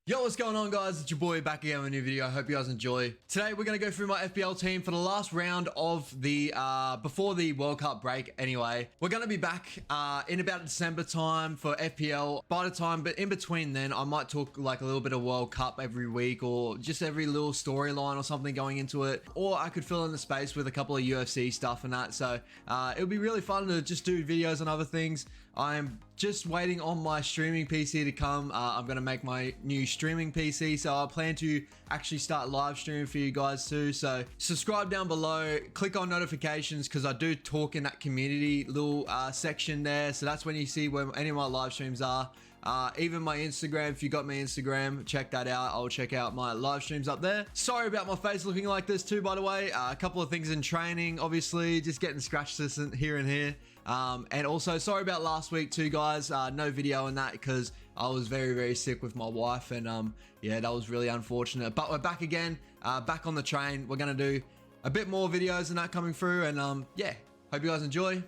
Yo, what's going on, guys? It's your boy back again with a new video. I hope you guys enjoy. Today we're going to go through my FPL team for the last round of the before the World Cup break. Anyway, we're going to be back in about December time for FPL by the time, but in between then I might talk like a little bit of World Cup every week or just every little storyline or something going into it, or I could fill in the space with a couple of UFC stuff and that. So it would be really fun to just do videos and other things. I'm just waiting on my streaming PC to come. I'm going to make my new streaming PC, so I plan to actually start live streaming for you guys too. So subscribe down below, click on notifications, because I do talk in that community little section there. So that's when you see where any of my live streams are. Even my Instagram, if you got my Instagram, check that out. I'll check out my live streams up there. Sorry about my face looking like this too, by the way. A couple of things in training, obviously, just getting scratches here and here. And also sorry about last week too, guys. No video on that because I was very sick with my wife, and yeah, that was really unfortunate. But we're back again, back on the train. We're gonna do a bit more videos and that coming through, and yeah, hope you guys enjoy.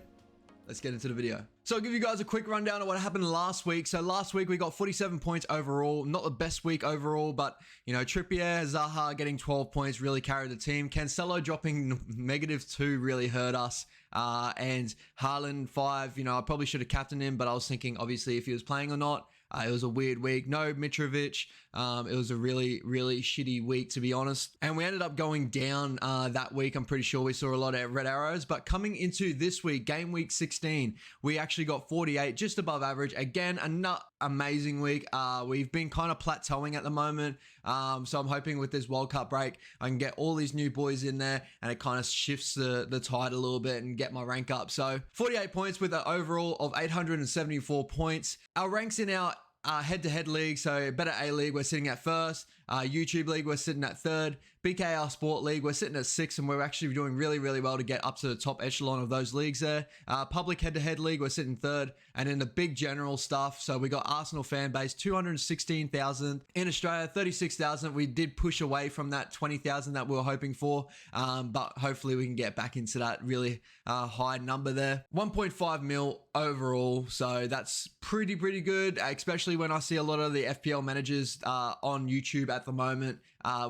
Let's get into the video. So I'll give you guys a quick rundown of what happened last week. So last week we got 47 points overall. Not the best week overall, but you know, Trippier, Zaha getting 12 points really carried the team. Cancelo dropping -2 really hurt us. And Haaland 5, you know, I probably should have captained him, but I was thinking obviously if he was playing or not. It was a weird week. No Mitrovic. It was a really shitty week, to be honest. And we ended up going down that week. I'm pretty sure we saw a lot of red arrows. But coming into this week, game week 16, we actually got 48, just above average. Again, another amazing week. We've been kind of plateauing at the moment. So I'm hoping with this World Cup break, I can get all these new boys in there and it kind of shifts the tide a little bit and get my rank up. So 48 points with an overall of 874 points. Our ranks in our head-to-head league, so Better A League, we're sitting at first. YouTube League, we're sitting at third. BKR Sport League, we're sitting at sixth, and we're actually doing really well to get up to the top echelon of those leagues there. Public head-to-head league, we're sitting third. And in the big general stuff, so we got Arsenal fan base, 216,000. In Australia, 36,000. We did push away from that 20,000 that we were hoping for, but hopefully we can get back into that really high number there. 1.5 mil overall, so that's pretty good, especially when I see a lot of the FPL managers on YouTube at the moment.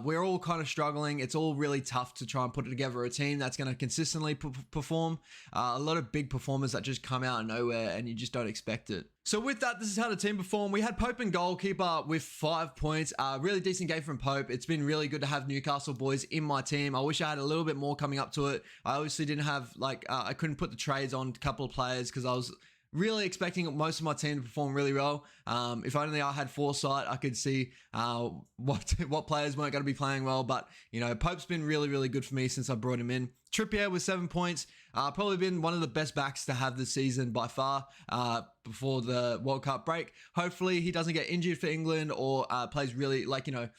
We're all kind of struggling. It's all really tough to try and put together a team that's going to consistently perform. A lot of big performers that just come out of nowhere and you just don't expect it. So with that, this is how the team performed. We had Pope and goalkeeper with 5 points. Really decent game from Pope. It's been really good to have Newcastle boys in my team. I wish I had a little bit more coming up to it. I obviously didn't have, like, I couldn't put the trades on a couple of players because I was really expecting most of my team to perform really well. If only I had foresight, I could see what players weren't going to be playing well. But, you know, Pope's been really good for me since I brought him in. Trippier with 7 points. Probably been one of the best backs to have this season by far before the World Cup break. Hopefully he doesn't get injured for England or plays really, like, you know,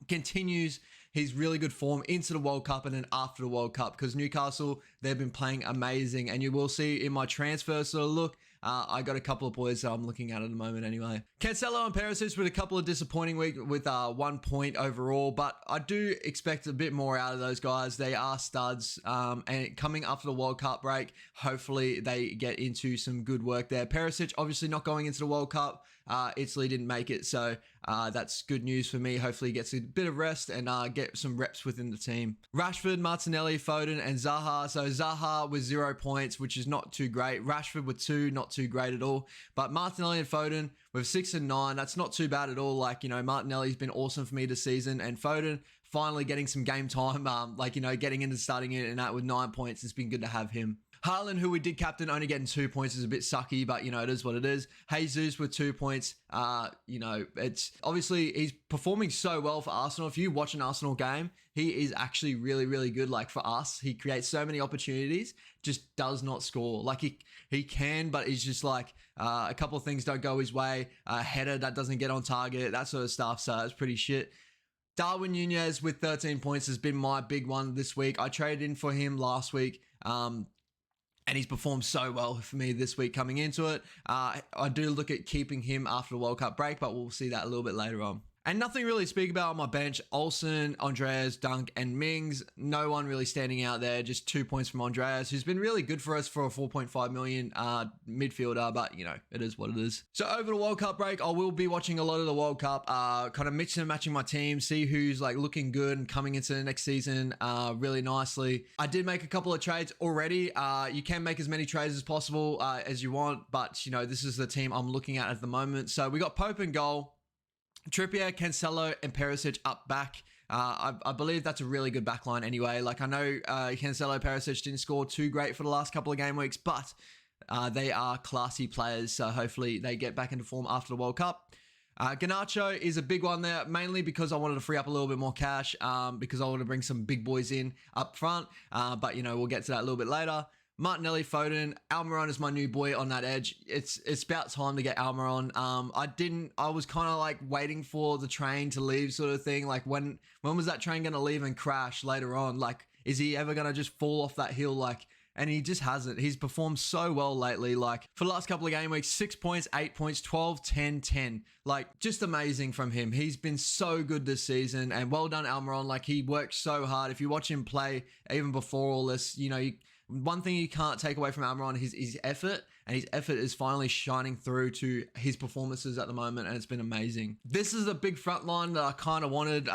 continues his really good form into the World Cup and then after the World Cup, because Newcastle, they've been playing amazing. And you will see in my transfer sort of look, I got a couple of boys that I'm looking at the moment anyway. Cancelo and Perisic with a couple of disappointing weeks with 1 point overall, but I do expect a bit more out of those guys. They are studs, and coming after the World Cup break, hopefully they get into some good work there. Perisic obviously not going into the World Cup. Italy didn't make it, so that's good news for me. Hopefully he gets a bit of rest and get some reps within the team. Rashford, Martinelli, Foden, and Zaha. So Zaha with 0 points, which is not too great. Rashford with 2, not too great at all. But Martinelli and Foden with 6 and 9, that's not too bad at all. Like, you know, Martinelli's been awesome for me this season, and Foden finally getting some game time, like, you know, getting into starting it and that with 9 points. It's been good to have him. Haaland, who we did captain, only getting 2 points is a bit sucky, but, you know, it is what it is. Jesus with 2 points. You know, it's obviously he's performing so well for Arsenal. If you watch an Arsenal game, he is actually really good. Like, for us, he creates so many opportunities, just does not score. Like, he can, but he's just like a couple of things don't go his way. Header that doesn't get on target, that sort of stuff. So it's pretty shit. Darwin Nunez with 13 points has been my big one this week. I traded in for him last week. And he's performed so well for me this week coming into it. I do look at keeping him after the World Cup break, but we'll see that a little bit later on. And nothing really to speak about on my bench. Olsen, Andreas, Dunk, and Mings. No one really standing out there. Just 2 points from Andreas, who's been really good for us for a 4.5 million midfielder, but you know, it is what it is. So over the World Cup break, I will be watching a lot of the World Cup, kind of mixing and matching my team, see who's like looking good and coming into the next season really nicely. I did make a couple of trades already. You can make as many trades as possible as you want, but you know, this is the team I'm looking at the moment. So we got Pope in goal. Trippier, Cancelo, and Perisic up back. I believe that's a really good backline anyway. Like, I know Cancelo, Perisic didn't score too great for the last couple of game weeks, but they are classy players, so hopefully they get back into form after the World Cup. Garnacho is a big one there, mainly because I wanted to free up a little bit more cash, because I want to bring some big boys in up front, but, you know, we'll get to that a little bit later. Martinelli, Foden, Almiron is my new boy on that edge. It's about time to get Almiron. I was kind of like waiting for the train to leave sort of thing. Like when was that train going to leave and crash later on? Like, is he ever going to just fall off that hill? Like, and he just hasn't. He's performed so well lately. Like for the last couple of game weeks, 6 points, 8 points, 12, 10, 10. Like just amazing from him. He's been so good this season, and well done, Almiron. Like he worked so hard. If you watch him play even before all this, you know, one thing you can't take away from Almiron is his effort, and his effort is finally shining through to his performances at the moment, and it's been amazing. This is a big front line that I kind of wanted,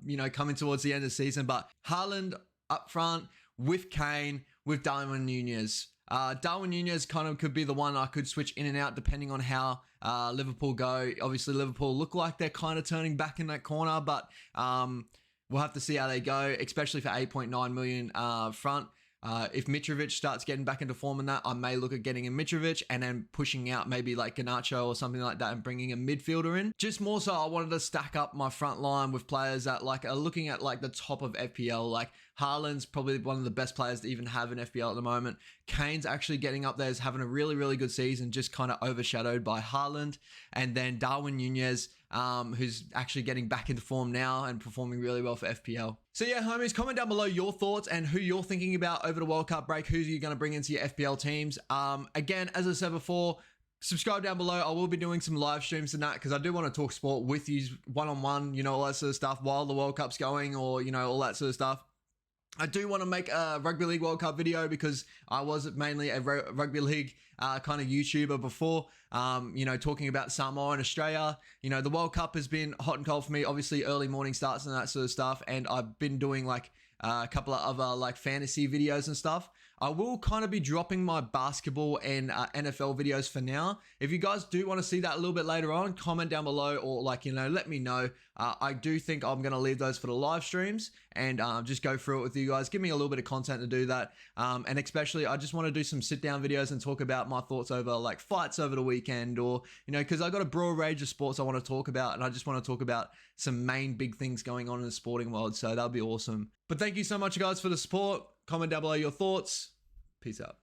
you know, coming towards the end of the season, but Haaland up front with Kane, with Darwin Nunez. Darwin Nunez kind of could be the one I could switch in and out depending on how Liverpool go. Obviously, Liverpool look like they're kind of turning back in that corner, but we'll have to see how they go, especially for 8.9 million front. If Mitrovic starts getting back into form in that, I may look at getting a Mitrovic and then pushing out maybe like Garnacho or something like that and bringing a midfielder in. Just more so, I wanted to stack up my front line with players that like are looking at like the top of FPL. Like Haaland's probably one of the best players to even have in FPL at the moment. Kane's actually getting up there, is having a really, really good season, just kind of overshadowed by Haaland. And then Darwin Nunez, who's actually getting back into form now and performing really well for FPL. So yeah, homies, comment down below your thoughts and who you're thinking about over the World Cup break. Who are you going to bring into your FPL teams? Again, as I said before, subscribe down below. I will be doing some live streams and that because I do want to talk sport with you one-on-one, you know, all that sort of stuff while the World Cup's going, or, you know, all that sort of stuff. I do want to make a Rugby League World Cup video because I was mainly a Rugby League kind of YouTuber before, you know, talking about Samoa and Australia. You know, the World Cup has been hot and cold for me, obviously early morning starts and that sort of stuff. And I've been doing like a couple of other like fantasy videos and stuff. I will kind of be dropping my basketball and NFL videos for now. If you guys do want to see that a little bit later on, comment down below or like, you know, let me know. I do think I'm going to leave those for the live streams and just go through it with you guys. Give me a little bit of content to do that. And especially, I just want to do some sit down videos and talk about my thoughts over like fights over the weekend, or, you know, because I got a broad range of sports I want to talk about, and I just want to talk about some main big things going on in the sporting world. So that'll be awesome. But thank you so much, guys, for the support. Comment down below your thoughts. Peace out.